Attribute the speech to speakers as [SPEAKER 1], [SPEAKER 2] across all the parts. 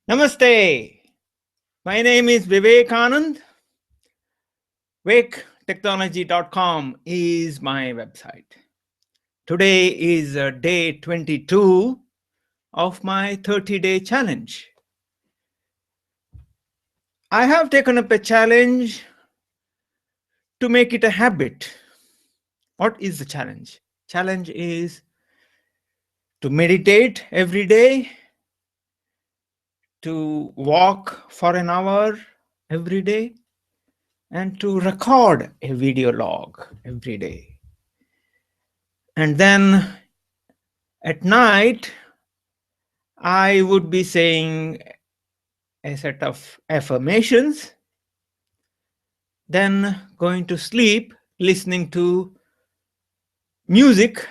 [SPEAKER 1] Namaste. My name is Vivek Anand. WakeTechnology.com is my website. Today is day 22 of my 30-day challenge. I have taken up a challenge to make it a habit. What is the challenge? Challenge is to meditate every day, to walk for an hour every day, and to record a video log every day. And then at night, I would be saying a set of affirmations, then going to sleep listening to music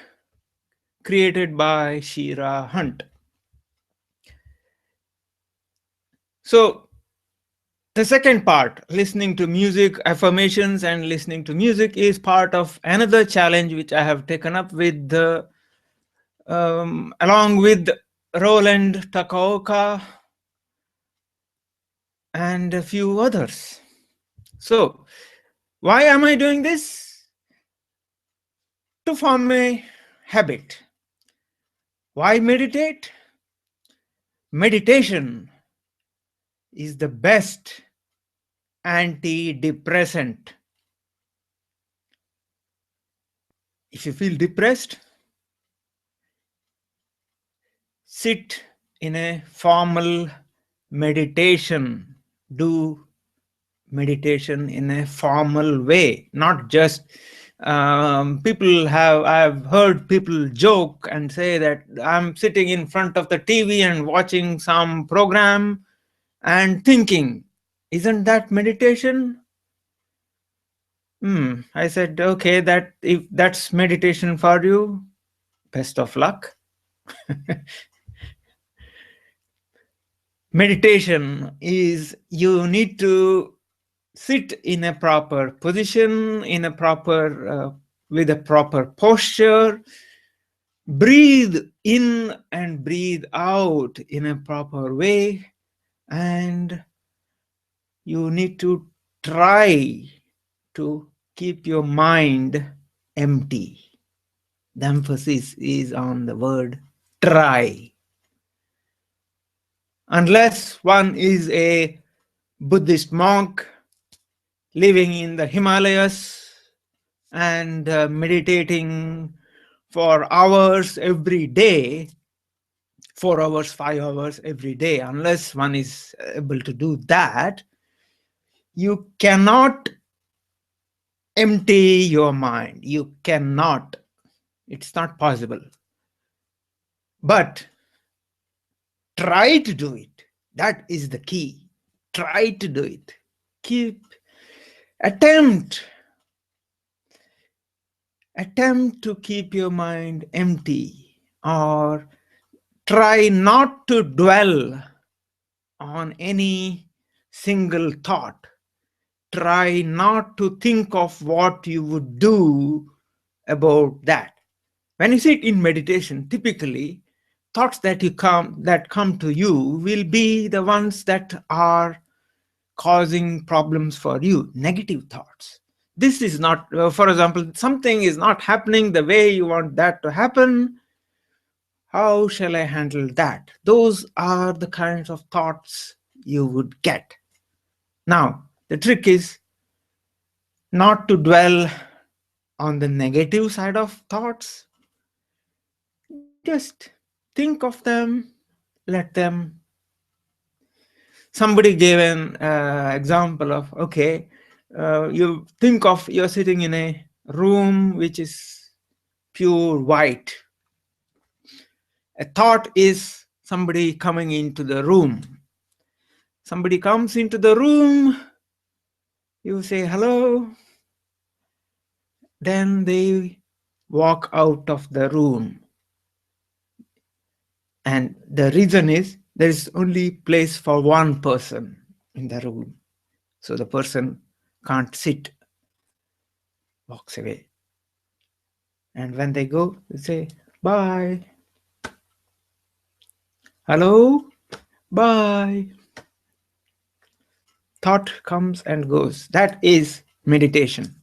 [SPEAKER 1] created by Shira Hunt. So the second part, listening to music, affirmations and listening to music, is part of another challenge which I have taken up with along with Roland Takaoka and a few others. So why am I doing this? To form a habit. Why meditate? Meditation is the best antidepressant. If you feel depressed, sit in a formal meditation. Do meditation in a formal way, not just I've heard people joke and say that I'm sitting in front of the TV and watching some program and thinking, isn't that meditation? I said, okay, if that's meditation for you, best of luck. Meditation is you need to sit in a proper position, in a proper with a proper posture, breathe in and breathe out in a proper way, and you need to try to keep your mind empty. The emphasis is on the word try. Unless one is a Buddhist monk living in the Himalayas and meditating for hours every day, 4 hours, 5 hours every day, unless one is able to do that, you cannot empty your mind. You cannot. It's not possible. But try to do it. That is the key. Try to do it. Attempt to keep your mind empty, or try not to dwell on any single thought. Try not to think of what you would do about that. When you sit in meditation, typically thoughts that come to you will be the ones that are causing problems for you, negative thoughts. This is not, for example, something is not happening the way you want that to happen. How shall I handle that? Those are the kinds of thoughts you would get. Now, the trick is not to dwell on the negative side of thoughts. Just think of them, let them. Somebody gave an example of, okay, you think of you're sitting in a room which is pure white. A thought is somebody coming into the room. Somebody comes into the room, you say hello, then they walk out of the room. And the reason is there is only place for one person in the room. So the person can't sit, walks away. And when they go, they say, bye. Hello, Bye. Thought comes and goes. That is meditation.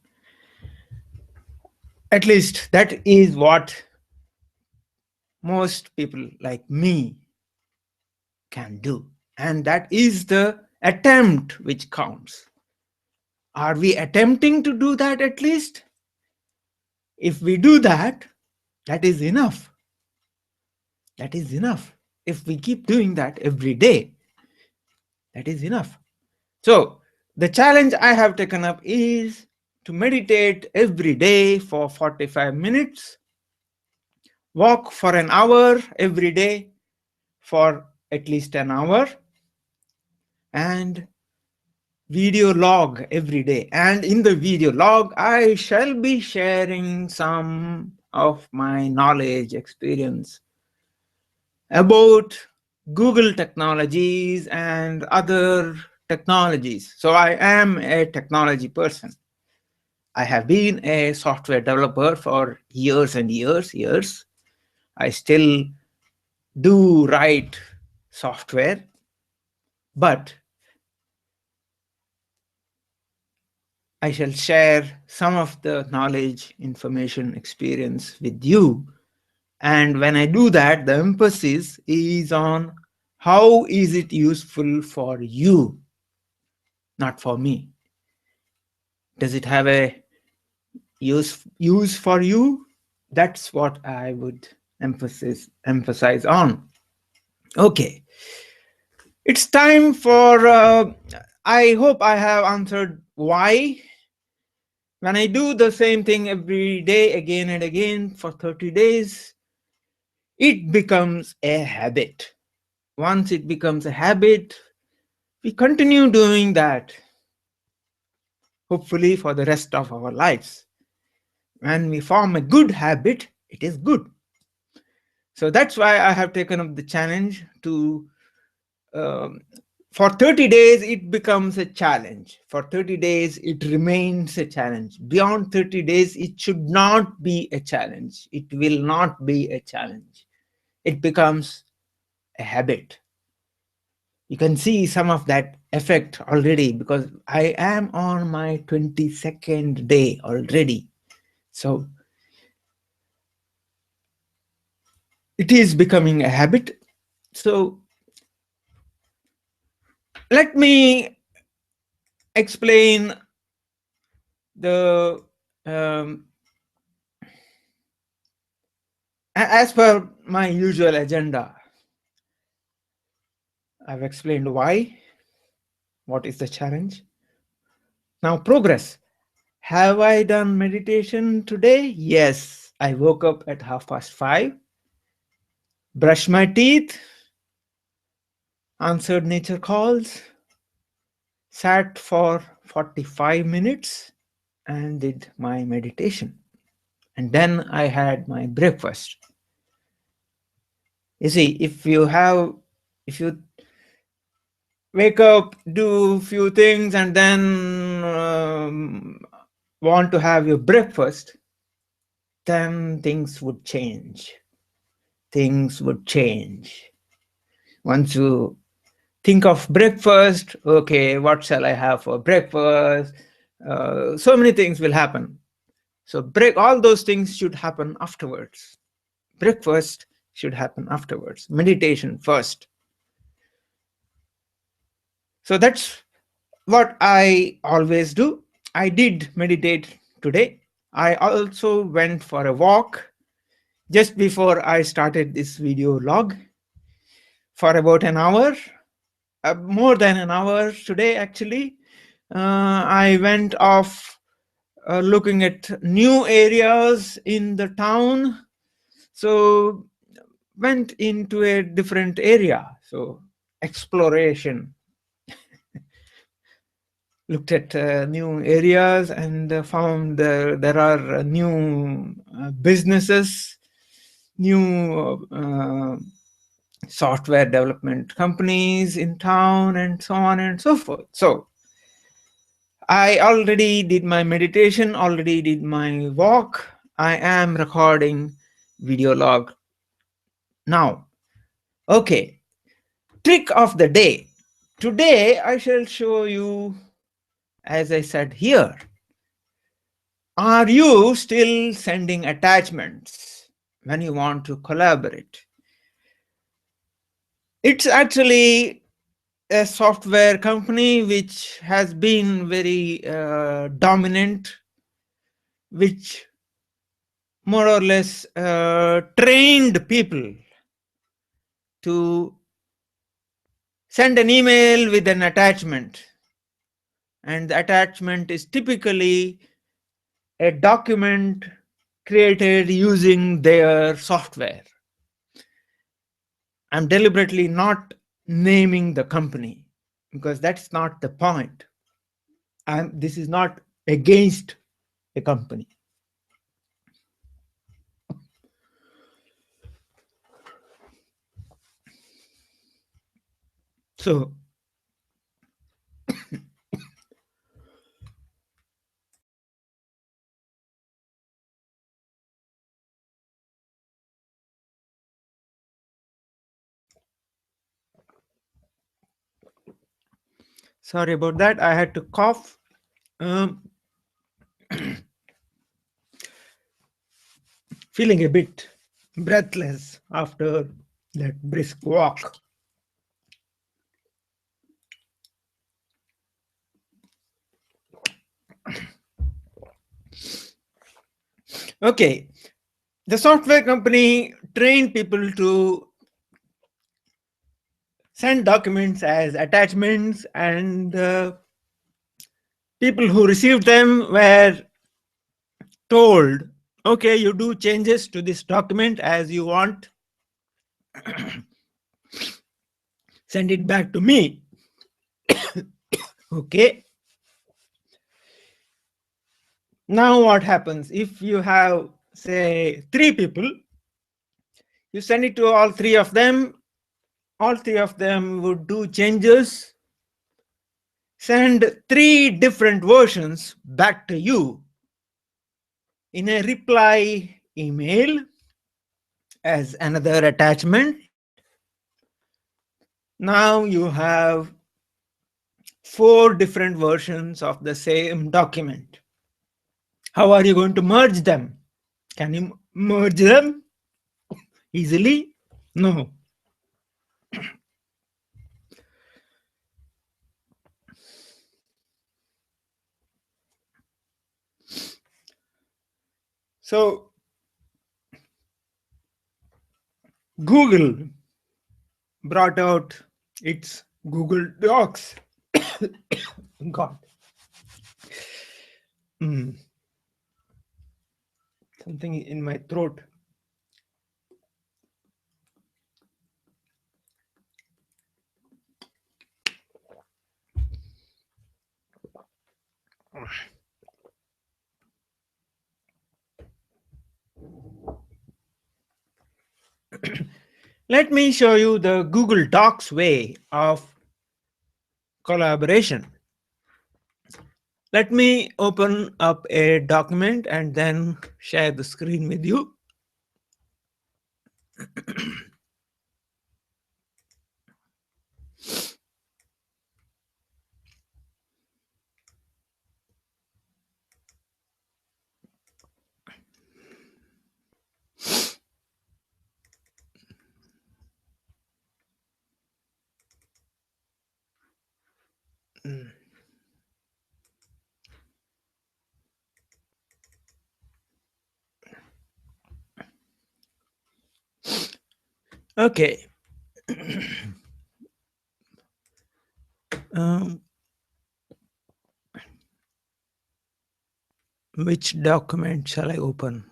[SPEAKER 1] At least that is what most people like me can do. And that is the attempt which counts. Are we attempting to do that at least? If we do that, that is enough. That is enough. If we keep doing that every day, that is enough. So, the challenge I have taken up is to meditate every day for 45 minutes, walk for an hour every day for at least an hour, and video log every day. And in the video log, I shall be sharing some of my knowledge, experience about Google technologies and other technologies. So I am a technology person. I have been a software developer for years and years. I still do write software, but I shall share some of the knowledge, information, experience with you. And when I do that, the emphasis is on how is it useful for you, not for me. Does it have a use for you? That's what I would emphasize on. Okay, it's time for, I hope I have answered why. When I do the same thing every day, again and again for 30 days, it becomes a habit. Once it becomes a habit, we continue doing that, hopefully for the rest of our lives. When we form a good habit, it is good. So that's why I have taken up the challenge to, for 30 days, it becomes a challenge. For 30 days, it remains a challenge. Beyond 30 days, it should not be a challenge. It will not be a challenge. It becomes a habit. You can see some of that effect already because I am on my 22nd day already. So it is becoming a habit. So let me explain the, as per my usual agenda. I've explained why, what is the challenge. Now progress. Have I done meditation today? Yes, I woke up at 5:30, brushed my teeth, answered nature calls, sat for 45 minutes and did my meditation. And then I had my breakfast. You see, if you wake up, do a few things, and then want to have your breakfast, then things would change. Things would change. Once you think of breakfast, okay, what shall I have for breakfast? So many things will happen. So all those things should happen afterwards. Breakfast should happen afterwards. Meditation first. So that's what I always do. I did meditate today. I also went for a walk just before I started this video log for about an hour, more than an hour today actually. I went off looking at new areas in the town. So went into a different area. So exploration. Looked at new areas and found there are new businesses, new software development companies in town, and so on and so forth. So I already did my meditation, already did my walk. I am recording video log now. Okay. trick of the day. Today, I shall show you, as I said here, are you still sending attachments when you want to collaborate? It's actually a software company which has been very dominant, which more or less trained people to send an email with an attachment. And the attachment is typically a document created using their software. I'm deliberately not naming the company because that's not the point. This is not against a company. So, sorry about that. I had to cough. Feeling a bit breathless after that brisk walk. Okay, the software company trained people to send documents as attachments, and people who received them were told, okay, you do changes to this document as you want, send it back to me. Okay. Now what happens if you have, say, 3 people, you send it to all 3 of them, all 3 of them would do changes, send 3 different versions back to you in a reply email as another attachment. Now you have 4 different versions of the same document. How are you going to merge them? Can you merge them easily? No. So Google brought out its Google Docs. God. Something in my throat. Let me show you the Google Docs way of collaboration. Let me open up a document and then share the screen with you. Okay. Which document shall I open?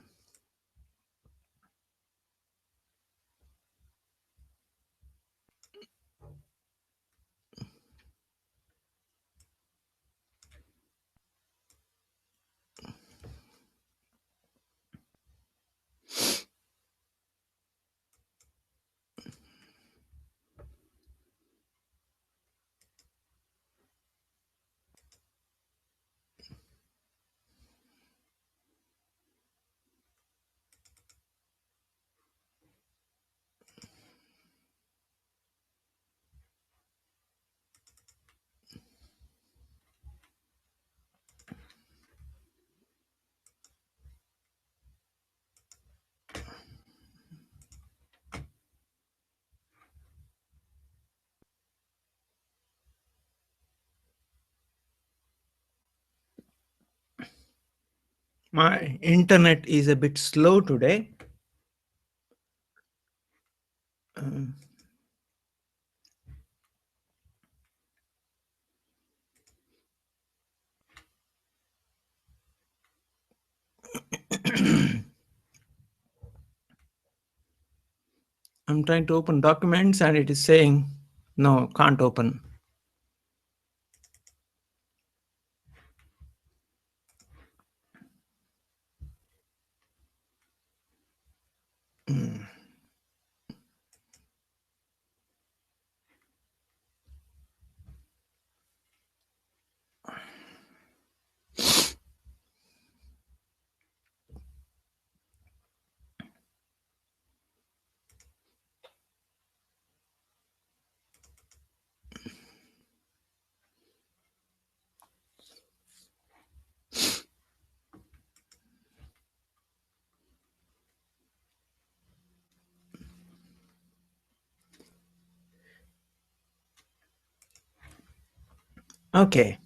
[SPEAKER 1] My internet is a bit slow today. Um, I'm trying to open documents and it is saying, no, can't open. Mm. Okay.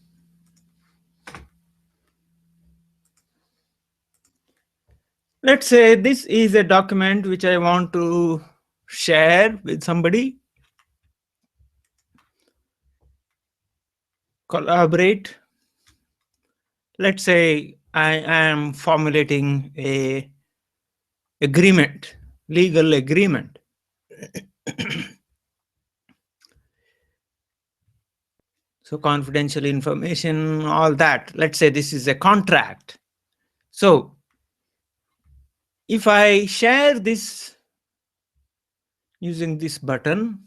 [SPEAKER 1] Let's say this is a document which I want to share with somebody, collaborate. Let's say I am formulating a agreement, legal agreement. So confidential information, all that. Let's say this is a contract. So if I share this using this button,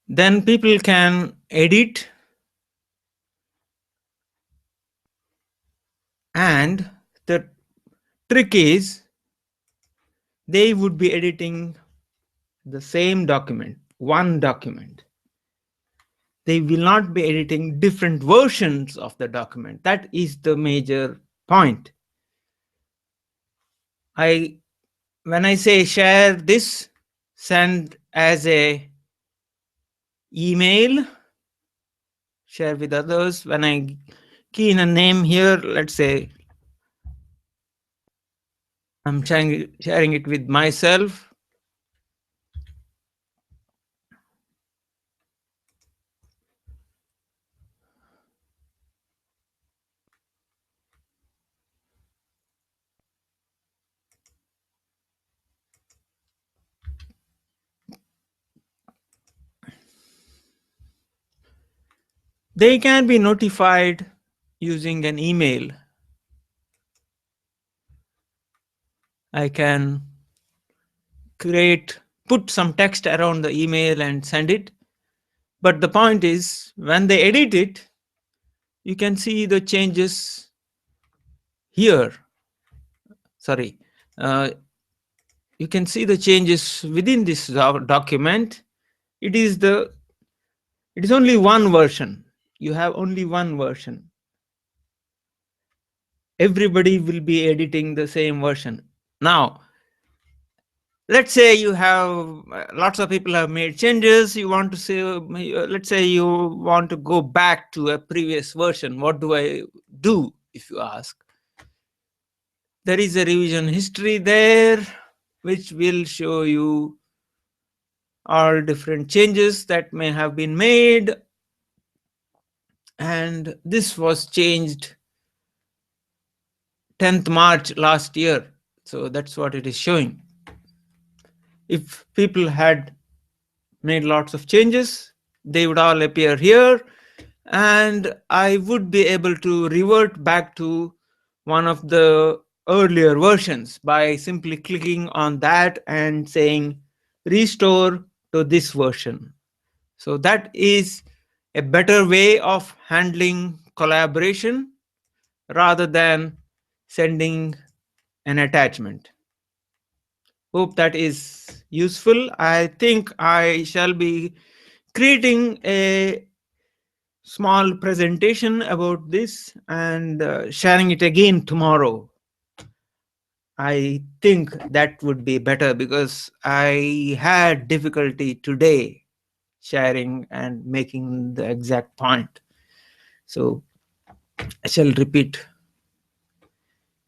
[SPEAKER 1] then people can edit, and the trick is they would be editing the same document, one document. They will not be editing different versions of the document. That is the major point. When I say share this, send as a email, share with others. When I key in a name here, let's say I'm sharing it with myself. They can be notified using an email. I can put some text around the email and send it. But the point is, when they edit it, you can see the changes here. Sorry. You can see the changes within this document. It is only one version. You have only one version. Everybody will be editing the same version. Now, let's say you have lots of people have made changes. You want to say, let's say you want to go back to a previous version. What do I do, if you ask? There is a revision history there, which will show you all different changes that may have been made. And this was changed 10th March last year. So that's what it is showing. If people had made lots of changes, they would all appear here, and I would be able to revert back to one of the earlier versions by simply clicking on that and saying restore to this version. So that is a better way of handling collaboration rather than sending an attachment. Hope that is useful. I think I shall be creating a small presentation about this and sharing it again tomorrow. I think that would be better because I had difficulty today sharing and making the exact point. So I shall repeat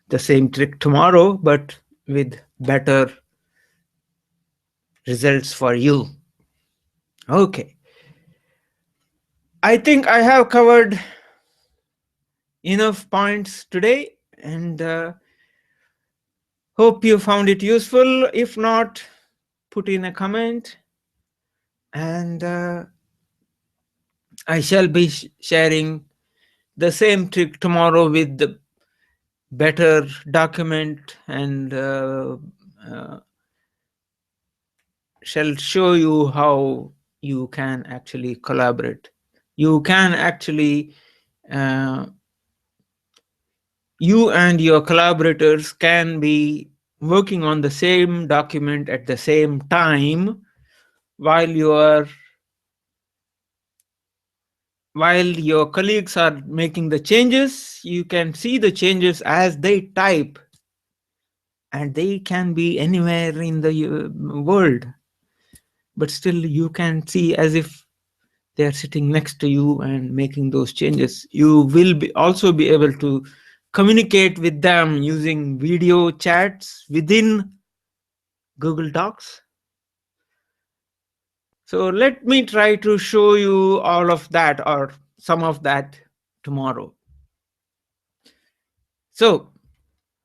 [SPEAKER 1] the same trick tomorrow, but with better results for you. Okay. I think I have covered enough points today, and hope you found it useful. If not, put in a comment, and I shall be sharing the same trick tomorrow with the better document, and uh, shall show you how you can actually collaborate. You can actually, uh, you and your collaborators can be working on the same document at the same time while you are while your colleagues are making the changes. You can see the changes as they type, and they can be anywhere in the world, but still you can see as if they are sitting next to you and making those changes. You will be also be able to communicate with them using video chats within Google Docs. So let me try to show you all of that, or some of that, tomorrow. So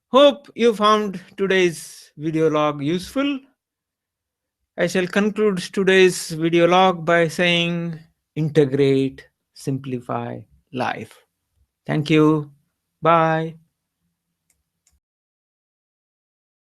[SPEAKER 1] hope you found today's video log useful. I shall conclude today's video log by saying integrate, simplify life. Thank you. Bye.